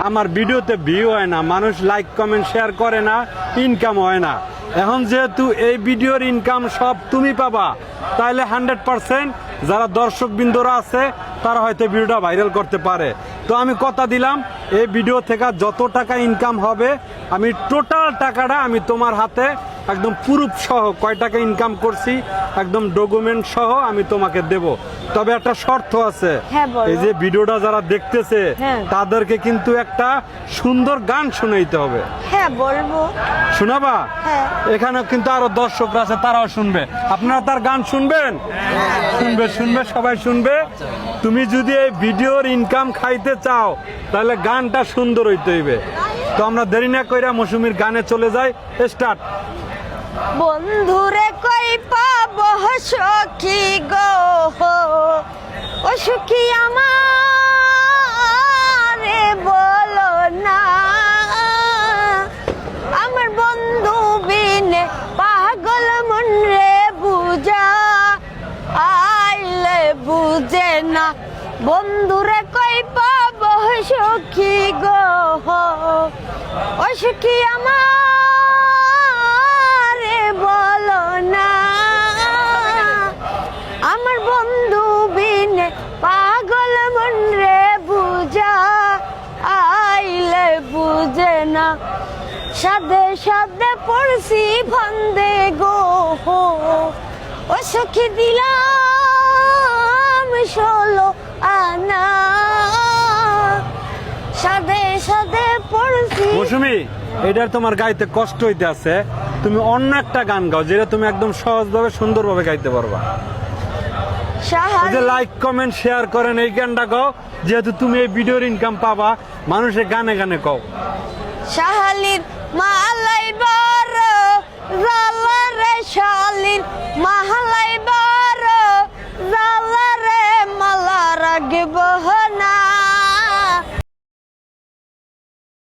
আমার ভিডিওতে ভিউ হয় না, মানুষ লাইক কমেন্ট শেয়ার করে না, ইনকাম হয় না। এখন যেহেতু এই ভিডিওর ইনকাম সব তুমি পাবা, তাহলে 100% যারা দর্শকবৃন্দরা আছে তারা হয়তো ভিডিওটা ভাইরাল করতে পারে। তো আমি কথা দিলাম, এই ভিডিও থেকে যত টাকা ইনকাম হবে আমি টোটাল টাকাটা আমি তোমার হাতে একদম প্রুফ সহ কয় টাকা ইনকাম করছি একদম ডকুমেন্ট সহ আমি তোমাকে দেব। তবে একটা শর্ত আছে, এই যে ভিডিওটা যারা দেখতেছে তাদেরকে কিন্তু একটা সুন্দর গান শুনাইতে হবে। হ্যাঁ বলবো। শোনাবা? হ্যাঁ। এখানে কিন্তু আরো দর্শকরা আছে, তারাও শুনবে। আপনারা তার গান শুনবেন? শুনবে, সবাই শুনবে। তুমি যদি এই ভিডিওর ইনকাম খাইতে চাও তাহলে গানটা সুন্দর হইতে হইবে। তো আমরা দেরি না কইরা মৌসুমীর গানে চলে যাই। স্টার্ট। বন্ধুরে কই পাবো সখী গো, ও সখী আমারে বলো না, আমার বন্ধু বিনে পাগল মন রে বুঝা আইলে বুঝে না। বন্ধুরে কই পাবো সখী গো, ও সখী আমারে বলো না, আমার বন্ধু বিনে পাগল মন রে বুঝা আইলে বুঝে না। সাদে সাদে পড়ছি ফন্দে গো, ও সখী দিলাম 16 আনা, সাদে সাদে পড়ছি। মৌসুমী, এটার তোমার গাইতে কষ্ট হইতে আছে, তুমি অন্য একটা গান গাও যেটা তুমি একদম সহজভাবে সুন্দরভাবে গাইতে পারবা। যে লাইক কমেন্ট শেয়ার করেন এই গানটা গাও, যেহেতু তুমি এই ভিডিওর ইনকাম পাবা। মানুষের গানে গানে কও। শাহালির মালাই বড় জালা রে, শাহালির মালাই বড় জালা রে, মালা রাগব